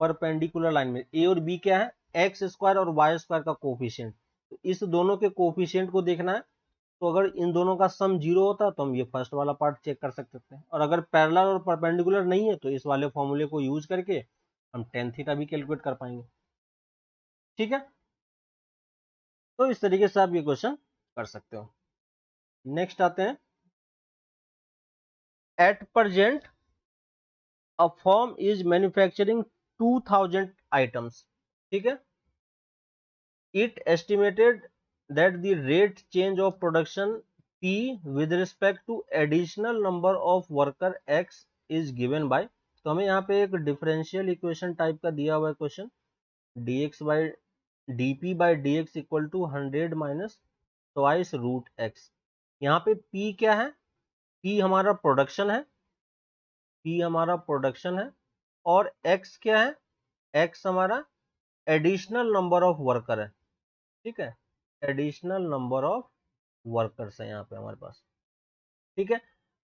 परपेंडिकुलर लाइन में a और b क्या है, एक्स स्क्वायर और वाई स्क्वायर का कोफिशिएंट। तो इस दोनों के कोफिशिएंट को देखना है, तो अगर इन दोनों का सम 0 होता तो हम ये फर्स्ट वाला पार्ट चेक कर सकते थे, और अगर पैरेलल और परपेंडिकुलर नहीं है तो इस वाले फॉर्मूले को यूज करके हम टेन थीटा भी कैलकुलेट कर पाएंगे, ठीक है। तो इस तरीके से आप ये क्वेश्चन कर सकते हो। नेक्स्ट आते हैं, at present a firm is manufacturing 2000 items, ठीक है। It estimated that the rate change of production P with respect to additional number of worker X is given by, तो हमें यहाँ पे एक डिफरेंशियल इक्वेशन टाइप का दिया हुआ है question, dx by dp by dx equal to 100 minus twice root x. यहाँ पे P क्या है, P हमारा प्रोडक्शन है, P हमारा प्रोडक्शन है, और X क्या है, X हमारा एडिशनल नंबर ऑफ वर्कर है, ठीक है। एडिशनल नंबर ऑफ वर्कर्स है यहाँ पे हमारे पास, ठीक है।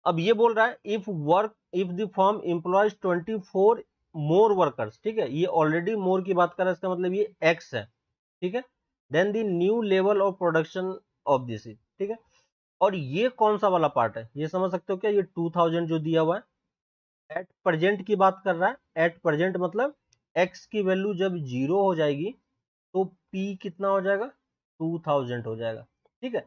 अब ये बोल रहा है if the firm employees 24 more workers, ठीक है। ये ऑलरेडी मोर की बात कर रहा है, इसका मतलब ये एक्स है, ठीक है। Then the new level of production of this is, ठीक है। और ये कौन सा वाला पार्ट है, ये समझ सकते हो क्या, ये 2000 जो दिया हुआ है एट प्रेजेंट की बात कर रहा है। एट प्रेजेंट मतलब एक्स की वैल्यू जब 0 हो जाएगी तो P कितना हो जाएगा, 2000 हो जाएगा, ठीक है।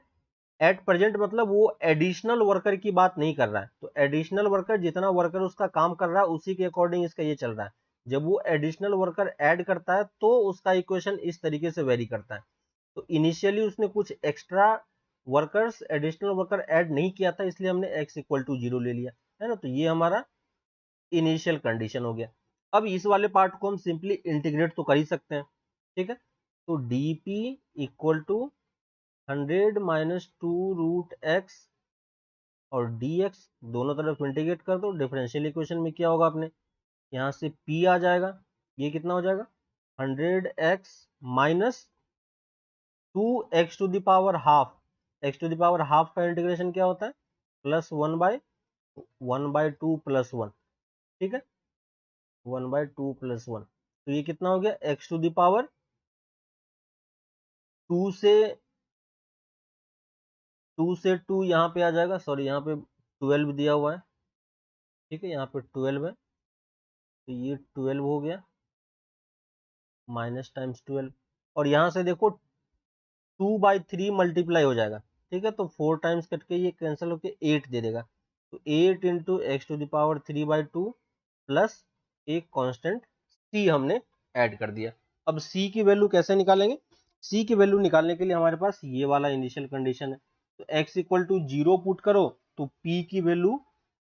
एट प्रेजेंट मतलब वो एडिशनल वर्कर की बात नहीं कर रहा है, तो एडिशनल वर्कर जितना वर्कर उसका काम कर रहा है उसी के अकॉर्डिंग इसका ये चल रहा है। जब वो एडिशनल वर्कर ऐड करता है तो उसका इक्वेशन इस तरीके से वेरी करता है। तो इनिशियली उसने कुछ extra workers additional worker add नहीं किया था, इसलिए हमने x इक्वल टू 0 ले लिया, है ना। तो ये हमारा इनिशियल कंडीशन हो गया। अब इस वाले पार्ट को हम सिंपली इंटीग्रेट तो कर ही सकते हैं, ठीक है। तो dp equal to 100 minus 2 root x और dx दोनों तरफ इंटीग्रेट कर दो। डिफरेंशियल इक्वेशन में क्या होगा, आपने यहाँ से p आ जाएगा, ये कितना हो जाएगा 100x minus 2x to the power half. x to the power half का इंटीग्रेशन क्या होता है, प्लस 1/2 प्लस 1, ठीक है। 1/2 प्लस 1, तो ये कितना हो गया, x टू द पावर 2 से 2 यहाँ पे आ जाएगा, सॉरी यहाँ पे 12 दिया हुआ है, ठीक है। यहाँ पे 12 है, तो ये 12 हो गया माइनस टाइम्स 12, और यहाँ से देखो 2/3 मल्टीप्लाई हो जाएगा, ठीक है। तो 4 टाइम्स कट के ये कैंसिल होके 8 दे देगा, तो 8 into x to the power 3/2 plus एक कांस्टेंट c हमने ऐड कर दिया। अब c की वैल्यू कैसे निकालेंगे, c की वैल्यू निकालने के लिए हमारे पास ये वाला इनिशियल कंडीशन है। तो x इक्वल टू 0 पुट करो तो p की वैल्यू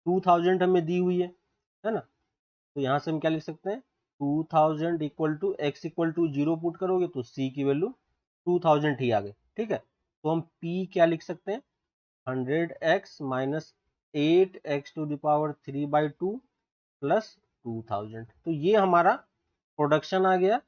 2000 हमें दी हुई है ना। तो यहां से हम क्या लिख सकते हैं, 2000 equal to x equal to 0 put करोगे तो c की वैल्यू 2000 ही आ गई, ठीक है। तो हम p क्या लिख सकते हैं, 100x minus 8x to the power 3/2 plus 2000। तो ये हमारा प्रोडक्शन आ गया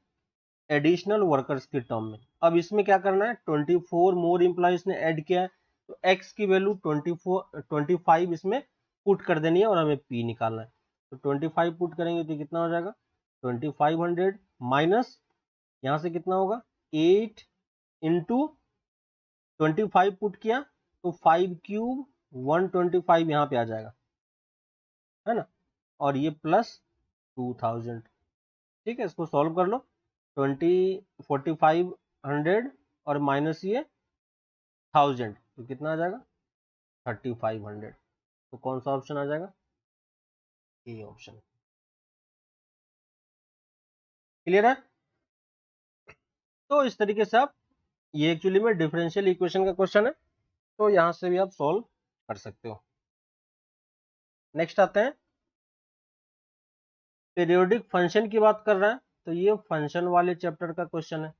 एडिशनल वर्कर्स के टर्म में। अब इसमें क्या करना है, 24 मोर इंप्लॉइज ने ऐड किया है, तो x की वैल्यू 25 इसमें पुट कर देनी है और हमें p निकालना है। तो 25 पुट करेंगे तो कितना हो जाएगा, 2500 माइनस यहाँ से कितना होगा 8 इंटू 25 पुट किया तो 5 क्यूब 125 यहाँ पे आ जाएगा, है ना। और ये प्लस 2000, ठीक है। इसको सॉल्व कर लो, 4500 और माइनस ये 1000 तो कितना आ जाएगा 3500। तो कौन सा ऑप्शन आ जाएगा, ये ऑप्शन। क्लियर है। तो इस तरीके से आप, ये एक्चुअली में डिफरेंशियल इक्वेशन का क्वेश्चन है, तो यहां से भी आप सॉल्व कर सकते हो। नेक्स्ट आते हैं, पीरियोडिक फंक्शन की बात कर रहे हैं, तो ये फंक्शन वाले चैप्टर का क्वेश्चन है।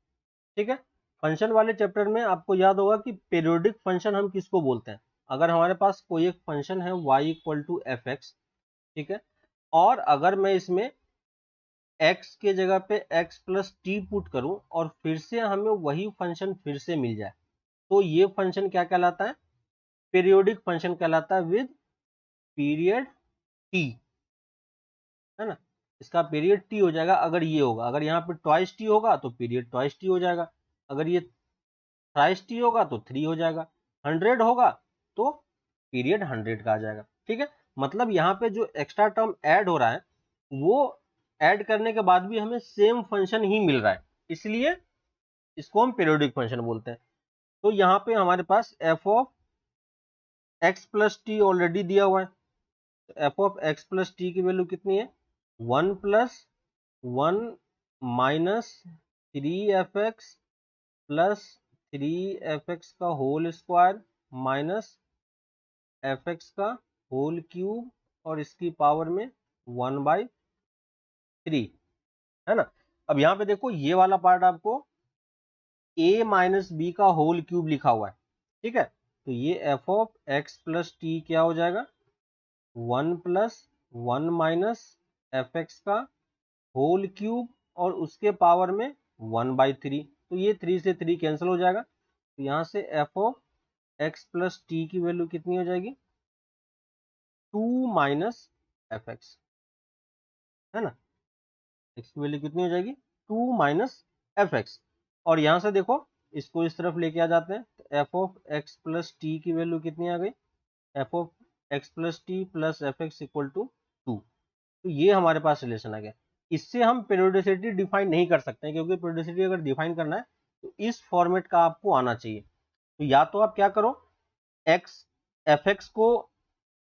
ठीक है, फंक्शन वाले चैप्टर में आपको याद होगा कि पीरियोडिक फंक्शन हम किसको बोलते हैं। अगर हमारे पास कोई एक फंक्शन है y equal to f x, ठीक है, और अगर मैं इसमें x के जगह पे x प्लस टी पुट करूं और फिर से हमें वही फंक्शन फिर से मिल जाए, तो ये फंक्शन क्या कहलाता है, पीरियोडिक फंक्शन कहलाता है विद पीरियड टी, है ना। इसका पीरियड टी हो जाएगा अगर ये होगा, अगर यहाँ पे ट्वाइस टी होगा तो पीरियड ट्वाइस टी हो जाएगा, अगर ये थ्राइस टी होगा तो 3 हो जाएगा, 100 होगा तो पीरियड 100 का आ जाएगा। ठीक है, मतलब यहाँ पे जो एक्स्ट्रा टर्म ऐड हो रहा है वो ऐड करने के बाद भी हमें सेम फंक्शन ही मिल रहा है, इसलिए इसको हम पीरियोडिक फंक्शन बोलते हैं। तो यहाँ पे हमारे पास f of x plus t already दिया हुआ है, तो f of x plus t की वैल्यू कितनी है, 1 plus 1 minus 3f(x) plus 3f(x) का होल स्क्वायर माइनस f(x) का होल क्यूब और इसकी पावर में 1/3, है ना। अब यहाँ पे देखो ये वाला पार्ट आपको a माइनस बी का होल क्यूब लिखा हुआ है, ठीक है, तो ये F of x plus T क्या हो जाएगा, 1 प्लस 1 माइनस f(x) का होल क्यूब और उसके पावर में 1/3, तो ये 3 से 3 कैंसिल हो जाएगा, तो यहाँ से F of x plus t की वैल्यू कितनी हो जाएगी, 2 माइनस f(x), है ना, x की वैल्यू कितनी हो जाएगी, 2 माइनस f(x), और यहां से देखो इसको इस तरफ लेके आ जाते हैं, तो f of x plus t की वैल्यू कितनी आ गई, f of x plus t plus f(x) equal to 2, तो ये हमारे पास रिलेशन आ गया। इससे हम पेरियोडिसिटी डिफाइन नहीं कर सकते हैं, क्योंकि पेरियोडिसिटी अगर डिफाइन करना है तो इस फॉर्मेट का आपको आना चाहिए। तो या तो आप क्या करो, एक्स f(x) को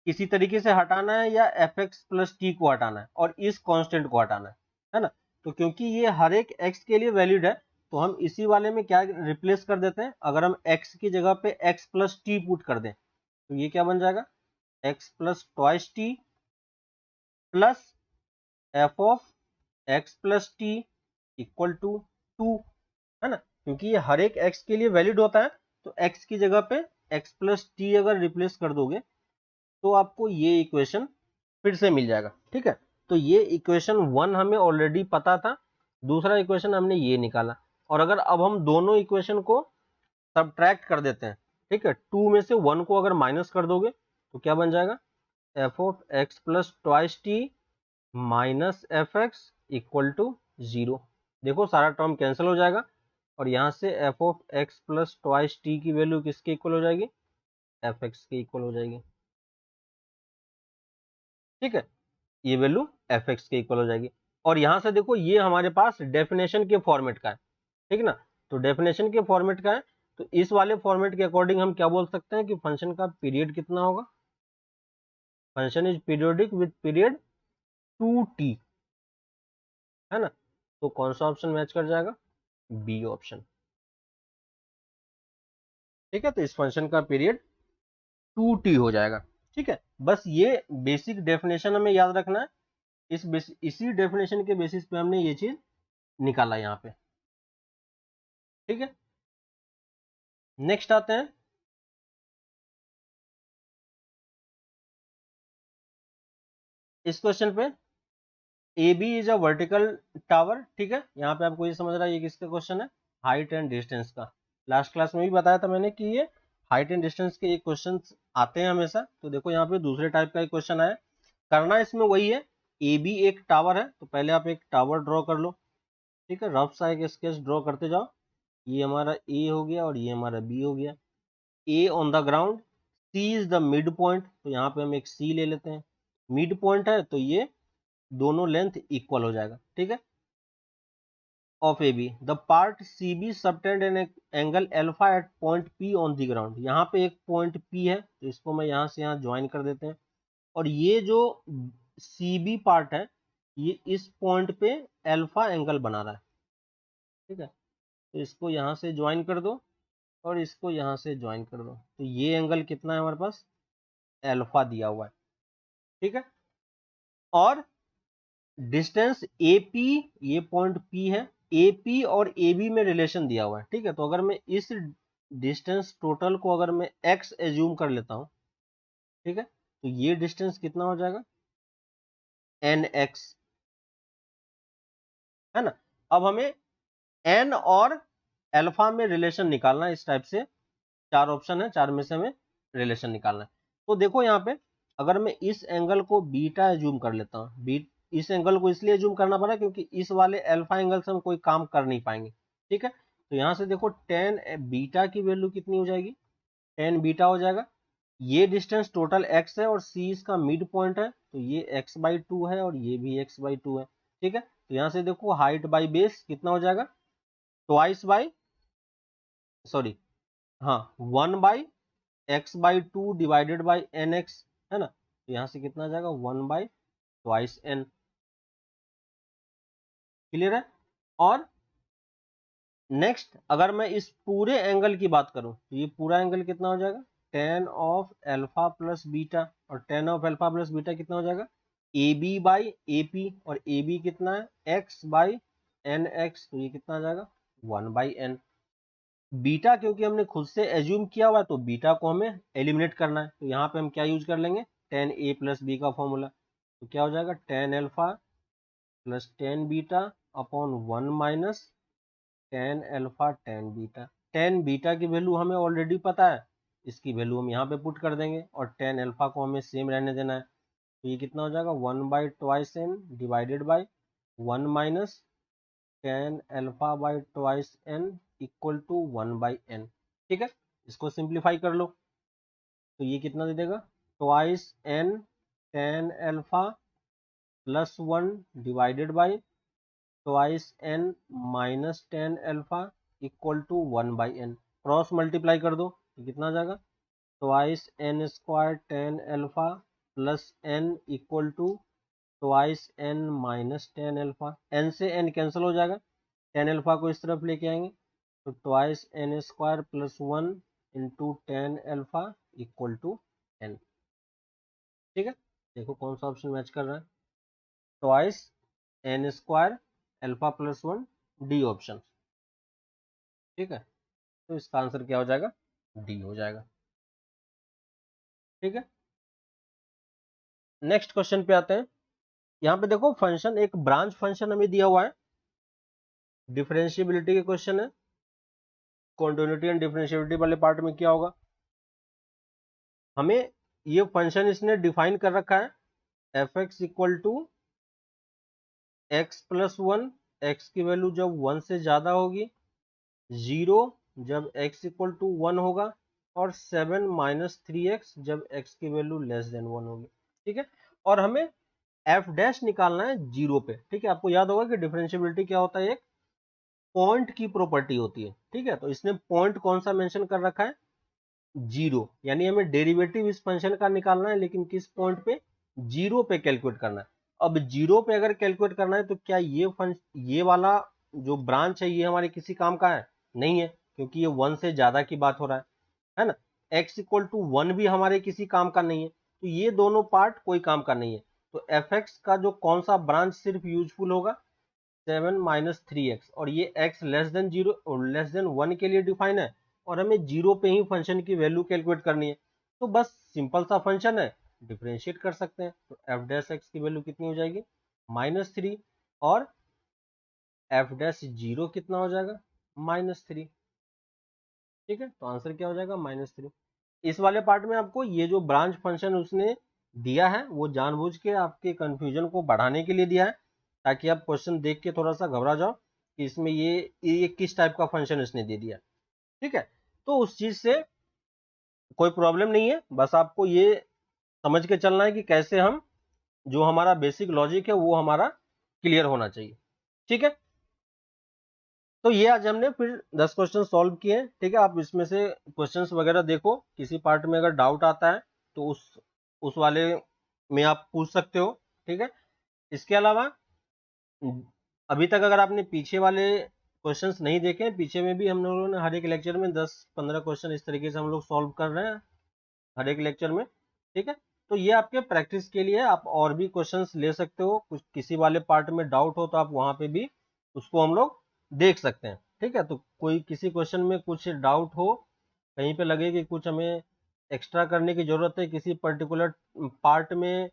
किसी तरीके से हटाना है या f(x) प्लस टी को हटाना है और इस कांस्टेंट को हटाना है ना। तो क्योंकि ये हर एक x के लिए वैलिड है, तो हम इसी वाले में क्या रिप्लेस कर देते हैं, अगर हम x की जगह पे x प्लस टी पुट कर दें तो ये क्या बन जाएगा, x plus twice t plus f of x plus t equal to 2, है ना, क्योंकि ये हर एक x के लिए वैलिड होता है, तो x की जगह पे x प्लस टी अगर रिप्लेस कर दोगे तो आपको ये इक्वेशन फिर से मिल जाएगा। ठीक है, तो ये इक्वेशन 1 हमें ऑलरेडी पता था, दूसरा इक्वेशन हमने ये निकाला, और अगर अब हम दोनों इक्वेशन को सब्ट्रैक्ट कर देते हैं, ठीक है, 2 में से 1 को अगर माइनस कर दोगे तो क्या बन जाएगा, f of x plus twice t minus f x equal to 0। देखो सारा टर्म कैंसिल हो जाएगा और यहां से F of x plus twice T की वैल्यू किसके इक्वल हो जाएगी, एफ एक्स के इक्वल हो जाएगी। ठीक है, ये वैल्यू एफ एक्स के इक्वल हो जाएगी, और यहां से देखो ये हमारे पास डेफिनेशन के फॉर्मेट का है, ठीक ना, तो डेफिनेशन के फॉर्मेट का है, तो इस वाले फॉर्मेट के अकॉर्डिंग हम क्या बोल सकते हैं कि फंक्शन का पीरियड कितना होगा, function is periodic with period 2t, है ना, तो कौन सा ऑप्शन मैच कर जाएगा, बी ऑप्शन। ठीक है, तो इस फंक्शन का पीरियड 2t हो जाएगा। ठीक है, बस ये बेसिक डेफिनेशन हमें याद रखना है, इसी डेफिनेशन के बेसिस पे हमने ये चीज निकाला यहाँ पे। ठीक है, नेक्स्ट आते हैं, इस क्वेश्चन पे, a b is a vertical tower. ठीक है, यहाँ पे आपको ये समझ रहा है ये किसका क्वेश्चन है, हाइट एंड डिस्टेंस का। लास्ट क्लास में भी बताया था मैंने कि ये हाइट एंड डिस्टेंस के ये क्वेश्चन आते हैं हमेशा, तो देखो यहाँ पे दूसरे टाइप का एक क्वेश्चन आया, करना इसमें वही है, ए बी एक टावर है, तो पहले आप एक टावर ड्रॉ कर लो। ठीक है, रफ सा एक स्केच ड्रॉ करते जाओ, ये हमारा ए हो गया और ये हमारा बी हो गया, a on the ground, c is the mid point, तो यहाँ पे हम एक सी ले लेते हैं, मिड पॉइंट है तो ये दोनों लेंथ इक्वल हो जाएगा। ठीक है, of a b the part c b subtend an angle alpha at point p on the ground, यहाँ पे एक पॉइंट पी है तो इसको मैं यहाँ से यहाँ ज्वाइन कर देते हैं, और ये जो सी बी पार्ट है ये इस पॉइंट पे एल्फा एंगल बना रहा है। ठीक है, तो इसको यहाँ से ज्वाइन कर दो और इसको यहाँ से ज्वाइन कर दो, तो ये एंगल कितना है हमारे पास, अल्फा दिया हुआ है, ठीक है। और डिस्टेंस AP, ये पॉइंट P है, AP और AB में रिलेशन दिया हुआ है, ठीक है। तो अगर मैं इस डिस्टेंस टोटल को अगर मैं x एज्यूम कर लेता हूं, ठीक है, तो ये डिस्टेंस कितना हो जाएगा, NX, है ना। अब हमें n और अल्फा में रिलेशन निकालना है। इस टाइप से 4 ऑप्शन है, 4 में से हमें रिलेशन निकालना है। तो देखो यहाँ पे अगर मैं इस एंगल को बीटा एज्यूम कर लेता हूँ, इस एंगल को इसलिए एज्यूम करना पड़ा क्योंकि इस वाले अल्फा एंगल से हम कोई काम कर नहीं पाएंगे, ठीक है। तो यहाँ से देखो टेन बीटा की वैल्यू कितनी हो जाएगी, टेन बीटा हो जाएगा। ये डिस्टेंस टोटल x है और c इसका मिड पॉइंट है, तो ये x/2 है और ये भी x/2 है, ठीक है। तो यहाँ से देखो हाइट बाई बेस कितना हो जाएगा, ट्वाइस बाई, सॉरी, हाँ, 1/x/2 डिवाइडेड बाई nx, है ना। तो यहाँ से कितना आ जाएगा, 1/2n, क्लियर है। और नेक्स्ट अगर मैं इस पूरे एंगल की बात करूं तो ये पूरा एंगल कितना हो जाएगा, tan of alpha plus beta, और tan of alpha plus beta कितना हो जाएगा, AB/AP, और AB कितना है, x/nx, तो ये कितना आ जाएगा, 1/n। बीटा क्योंकि हमने खुद से एज्यूम किया हुआ है तो बीटा को हमें एलिमिनेट करना है, तो यहाँ पे हम क्या यूज कर लेंगे, टेन A प्लस बी का फॉर्मूला। तो क्या हो जाएगा, ten alpha plus tan beta upon 1 minus tan alpha tan beta. Tan beta की वैल्यू हमें ऑलरेडी पता है, इसकी वैल्यू हम यहाँ पे पुट कर देंगे, और टेन अल्फा को हमें सेम रहने देना है। तो ये कितना हो जाएगा, 1/2n divided by 1 minus tan alpha by twice n equal to 1/n, ठीक है। इसको सिंप्लीफाई कर लो तो ये कितना दे देगा, twice n tan alpha plus 1 divided by twice n minus tan alpha equal to 1/n। Cross multiply कर दो तो कितना आ जाएगा, twice n square tan alpha plus n equal to twice n minus tan alpha. n से n cancel हो जाएगा, tan alpha को इस तरफ लेके आएंगे तो twice n square plus 1 into tan alpha equal to n, ठीक है। देखो कौन सा ऑप्शन मैच कर रहा है, twice n square alpha plus 1, D option, ठीक है। तो इसका आंसर क्या हो जाएगा, डी हो जाएगा, ठीक है। नेक्स्ट क्वेश्चन पे आते हैं। यहाँ पे देखो फंक्शन, एक ब्रांच फंक्शन हमें दिया हुआ है, डिफरेंशिएबिलिटी के क्वेश्चन है। कॉन्टिन्यूटी एंड डिफरेंशिएबिलिटी वाले पार्ट में क्या होगा, हमें ये फंक्शन इसने डिफाइन कर रखा है, f x equal to x plus 1, x की वैल्यू जब 1 से ज्यादा होगी, 0 जब x इक्वल टू 1 होगा, और 7 माइनस 3x जब x की वैल्यू लेस देन 1 होगी, ठीक है। और हमें f डैश निकालना है 0 पे, ठीक है। आपको याद होगा कि डिफरेंशिएबिलिटी क्या होता है, एक पॉइंट की प्रॉपर्टी होती है, ठीक है। तो इसने पॉइंट कौन सा मेंशन कर रखा है, 0, यानी हमें डेरिवेटिव इस फंक्शन का निकालना है, लेकिन किस पॉइंट पे, 0 पे कैलकुलेट करना है। अब 0 पे अगर कैलकुलेट करना है तो क्या ये वाला जो ब्रांच है ये हमारे किसी काम का है, नहीं है, क्योंकि ये 1 से ज्यादा की बात हो रहा है ना। x इक्वल टू 1 भी हमारे किसी काम का नहीं है, तो ये दोनों पार्ट कोई काम का नहीं है। तो एफ एक्स का जो कौन सा ब्रांच सिर्फ यूजफुल होगा, 7 माइनस 3x, और ये x लेस देन 0 और लेस देन 1 के लिए डिफाइन है, और हमें 0 पे ही फंक्शन की वैल्यू कैलकुलेट करनी है। तो बस सिंपल सा फंक्शन है, डिफरेंशिएट कर सकते हैं। तो एफ डैश एक्स की वैल्यू कितनी हो जाएगी, -3, और एफ डैश 0 कितना हो जाएगा, -3, ठीक है। तो आंसर क्या हो जाएगा, -3। इस वाले पार्ट में आपको ये जो ब्रांच फंक्शन उसने दिया है वो जानबूझ के आपके कंफ्यूजन को बढ़ाने के लिए दिया है, ताकि आप क्वेश्चन देख के थोड़ा सा घबरा जाओ कि इसमें ये किस टाइप का फंक्शन इसने दे दिया, ठीक है। तो उस चीज से कोई प्रॉब्लम नहीं है, बस आपको ये समझ के चलना है कि कैसे हम, जो हमारा बेसिक लॉजिक है वो हमारा क्लियर होना चाहिए, ठीक है। तो ये आज हमने फिर 10 क्वेश्चन सॉल्व किए, ठीक है। आप इसमें से क्वेश्चंस वगैरह देखो, किसी पार्ट में अगर डाउट आता है तो उस वाले में आप पूछ सकते हो, ठीक है। इसके अलावा अभी तक अगर आपने पीछे वाले क्वेश्चंस नहीं देखे हैं, पीछे में भी हम लोगों ने हर एक लेक्चर में 10-15 क्वेश्चन इस तरीके से हम लोग सॉल्व कर रहे हैं हर एक लेक्चर में, ठीक है। तो ये आपके प्रैक्टिस के लिए, आप और भी क्वेश्चंस ले सकते हो, कुछ किसी वाले पार्ट में डाउट हो तो आप वहां पे भी उसको हम लोग देख सकते हैं, ठीक है। तो कोई किसी क्वेश्चन में कुछ डाउट हो, कहीं पे लगे कि कुछ हमें एक्स्ट्रा करने की जरूरत है किसी पर्टिकुलर पार्ट में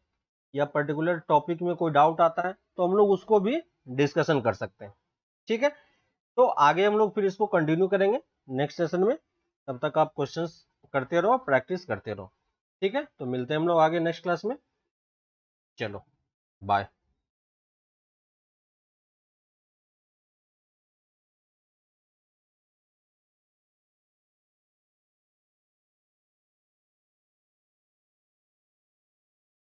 या पर्टिकुलर टॉपिक में कोई डाउट आता है, तो हम लोग उसको भी डिस्कशन कर सकते हैं, ठीक है। तो आगे हम लोग फिर इसको कंटिन्यू करेंगे नेक्स्ट सेशन में। तब तक आप क्वेश्चंस करते रहो, प्रैक्टिस करते रहो, ठीक है। तो मिलते हैं हम लोग आगे नेक्स्ट क्लास में। चलो, बाय।